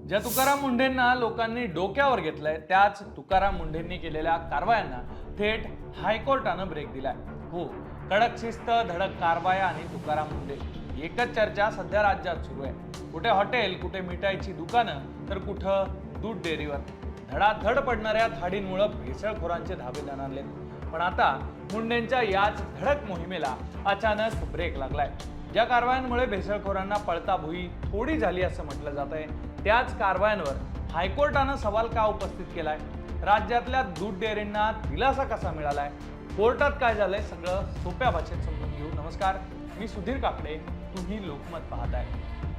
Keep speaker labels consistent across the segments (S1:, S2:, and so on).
S1: ज्या तुकाराम मुंढेंना लोकांनी डोक्यावर घेतलंय त्याच तुकाराम मुंढेंनी केलेल्या कारवायांना थेट हायकोर्टानं ब्रेक दिलाय। हो, कडक शिस्त, धडक कारवाया आणि तुकाराम मुंढे एकच चर्चा सध्या राज्यात सुरू आहे। कुठे हॉटेल, कुठे मिठाईची दुकानं, तर कुठं दूध डेअरीवर धडाधड पडणाऱ्या धाडींमुळे भेसळखोरांचे धाबे दणाणले। पण आता मुंढेंच्या याच धडक मोहिमेला अचानक ब्रेक लागलाय। ज्या कारवायांमुळे भेसळखोरांना पळता भुई थोडी झाली असं म्हटलं जात आहे, त्याच कारवायांवर हायकोर्टानं सवाल का उपस्थित केलाय? राज्यातल्या दूध डेअरींना दिलासा कसा मिळालाय? कोर्टात काय झालंय? सगळं सोप्या भाषेत समजून घेऊ। नमस्कार, मी सुधीर काकडे, तुम्ही लोकमत पाहताय।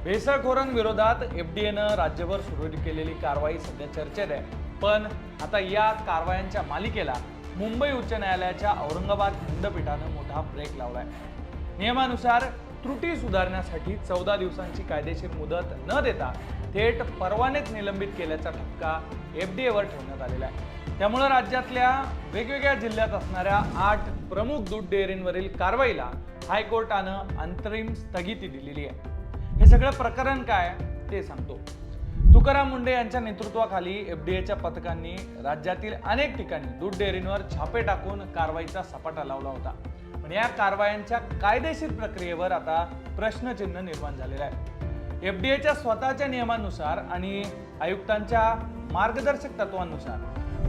S1: भेसळखोरांविरोधात एफडीएनं राज्यभर सुरू केलेली कारवाई सध्या चर्चेत आहे, पण आता या कारवायांच्या मालिकेला मुंबई उच्च न्यायालयाच्या औरंगाबाद खंडपीठानं मोठा ब्रेक लावलाय। नियमानुसार त्रुटी सुधारण्यासाठी 14 दिवसांची कायदेशीर मुदत न देता थेट परवानेच निलंबित केल्याचा ठपका एफडीएवर ठेवण्यात आलेला आहे। त्यामुळे राज्यातल्या वेगवेगळ्या जिल्ह्यात असणाऱ्या 8 प्रमुख दूध डेअरींवरील कारवाईला हायकोर्टानं अंतरिम स्थगिती दिलेली आहे। हे सगळं प्रकरण काय ते सांगतो। तुकाराम मुंढे यांच्या नेतृत्वाखाली एफडीएच्या पथकांनी राज्यातील अनेक ठिकाणी दूध डेअरींवर छापे टाकून कारवाईचा सपाटा लावला होता। पण या कारवायांच्या कायदेशीर प्रक्रियेवर आता प्रश्नचिन्ह निर्माण झालेलं आहे। एफडीएच्या स्वतःच्या नियमानुसार आणि आयुक्तांच्या मार्गदर्शक तत्वांनुसार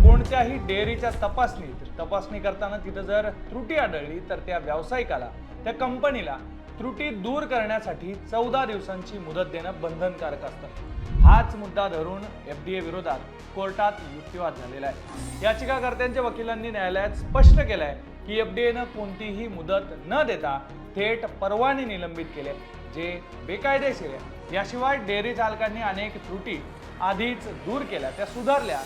S1: कोणत्याही डेअरीच्या तपासणी करताना तिथं जर त्रुटी आढळली तर त्या व्यावसायिकाला, त्या कंपनीला त्रुटी दूर करण्यासाठी 14 दिवसांची मुदत देणं बंधनकारक असतं। हाच मुद्दा धरून एफडीए विरोधात कोर्टात युक्तिवाद झालेला आहे। याचिकाकर्त्यांच्या वकिलांनी न्यायालयात स्पष्ट केलंय की एफडीएनं कोणतीही मुदत न देता थेट परवाने निलंबित केले, जे बेकायदेशीर आहे। याशिवाय डेअरी चालकांनी अनेक त्रुटी आधीच दूर केल्या, त्या सुधारल्या,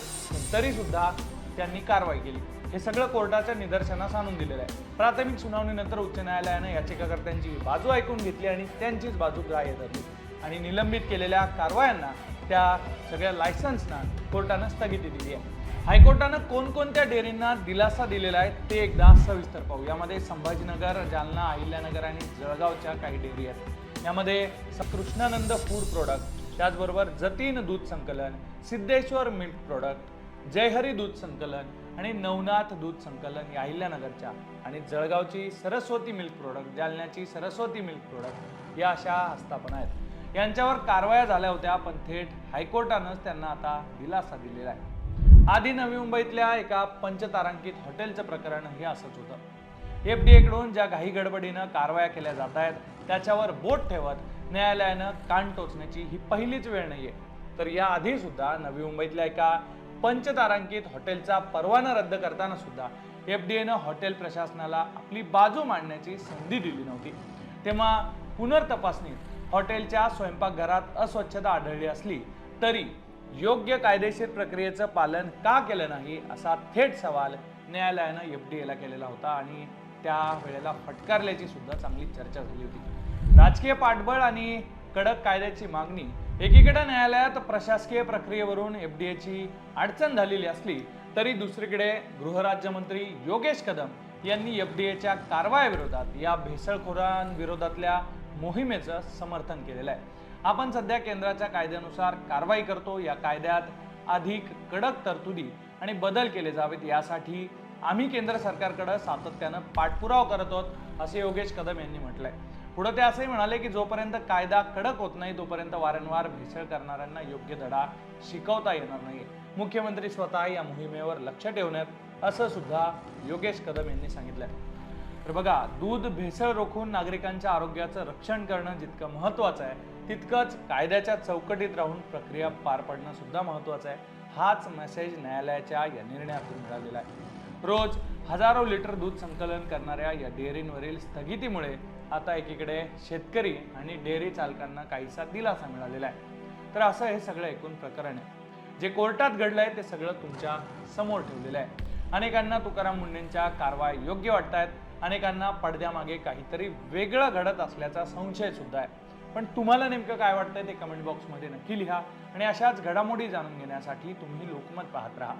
S1: तरी सुद्धा त्यांनी कारवाई केली। हे सगळं कोर्टाच्या निदर्शनास आणून दिलेलं आहे। प्राथमिक सुनावणीनंतर उच्च न्यायालयानं याचिकाकर्त्यांची बाजू ऐकून घेतली आणि त्यांचीच बाजू ग्राह्य धरली आणि निलंबित केलेल्या कारवायांना, त्या सगळ्या लायसन्सना कोर्टानं स्थगिती दिली आहे। हायकोर्टानं कोणकोणत्या डेअरींना दिलासा दिलेला आहे ते एकदा सविस्तर पाहू। यामध्ये संभाजीनगर, जालना, अहिल्यानगर आणि जळगावच्या काही डेअरी आहेत। यामध्ये कृष्णानंद फूड प्रोडक्ट, त्याचबरोबर जतीन दूध संकलन, सिद्धेश्वर मिल्क प्रोडक्ट, जयहरी दूध संकलन आणि नवनाथ दूध संकलन या अहिल्यानगरच्या, आणि जळगावची सरस्वती मिल्क प्रोडक्ट, जालन्याची सरस्वती मिल्क प्रोडक्ट या अशा आस्थापना आहेत। यांच्यावर कारवाया झाल्या होत्या, पण थेट हायकोर्टानंच त्यांना आता दिलासा दिलेला आहे। आधी नवी मुंबईतल्या एका पंचतारांकित हॉटेलचं प्रकरण हे असंच होतं। एफडीएकडून ज्या घाई गडबडीनं कारवाया केल्या जात आहेत त्याच्यावर बोट ठेवत न्यायालयानं कान टोचण्याची ही पहिलीच वेळ नाहीये। तर या आधी सुद्धा नवी मुंबईतल्या एका पंचतारांकित हॉटेलचा परवाना रद्द करताना सुद्धा एफडीएनं हॉटेल प्रशासनाला आपली बाजू मांडण्याची संधी दिली नव्हती। तेव्हा पुनर्तपासणीत हॉटेलच्या स्वयंपाकघरात अस्वच्छता आढळली असली तरी योग्य कायदेशीर प्रक्रियेचं पालन का केलं नाही, असा थेट सवाल न्यायालयानं एफडीएला केलेला होता आणि त्या वेळेला फटकारल्याची सुद्धा चांगली चर्चा झाली होती। राजकीय पाठबळ आणि कडक कायद्याची मागणी एकीकडे न्यायालयात प्रशासकीय प्रक्रियेवरून एफडीएची अडचण झालेली असली तरी दुसरीकडे गृहराज्यमंत्री योगेश कदम यांनी एफडीएच्या कारवायाविरोधात, या भेसळखोरांविरोधातल्या मोहिमेचं समर्थन केलेलं आहे। आपण सध्या केंद्राच्या कायद्यानुसार कारवाई करतो, या कायद्यात अधिक कडक तरतुदी आणि बदल केले जावेत यासाठी आम्ही केंद्र सरकारकडे सातत्यानं पाठपुरावा करत आहोत, असे योगेश कदम यांनी म्हटलंय। पुढे ते असंही म्हणाले की जोपर्यंत कायदा कडक होत नाही तोपर्यंत वारंवार भेसळ करणाऱ्यांना योग्य धडा शिकवता येणार नाही। मुख्यमंत्री स्वतः या मोहिमेवर लक्ष ठेवण्यात, असं सुद्धा योगेश कदम यांनी सांगितलंय। तर बघा, दूध भेसळ रोखून नागरिकांच्या आरोग्याचं रक्षण करणं जितकं महत्त्वाचं आहे तितकंच कायद्याच्या चौकटीत राहून प्रक्रिया पार पाडणं सुद्धा महत्त्वाचं आहे। हाच मेसेज न्यायालयाच्या या निर्णयातून मिळालेला आहे। रोज हजारो लिटर दूध संकलन करणाऱ्या या डेअरींवरील स्थगितीमुळे आता एकीकडे शेतकरी आणि डेअरी चालकांना काहीसा दिलासा मिळालेला आहे। तर असं हे सगळं एकूण प्रकरण आहे। जे कोर्टात घडलंय ते सगळं तुमच्या समोर ठेवलेलं आहे। अनेकांना तुकाराम मुंढेंच्या कारवाया योग्य वाटतायत, अनेकांना पडद्यामागे काहीतरी वेगळं घडत असल्याचा संशय सुद्धा आहे। पण तुम्हाला नेमकं काय वाटतंय ते कमेंट बॉक्समध्ये नक्की लिहा आणि अशाच घडामोडी जाणून घेण्यासाठी तुम्ही लोकमत पाहत राहा।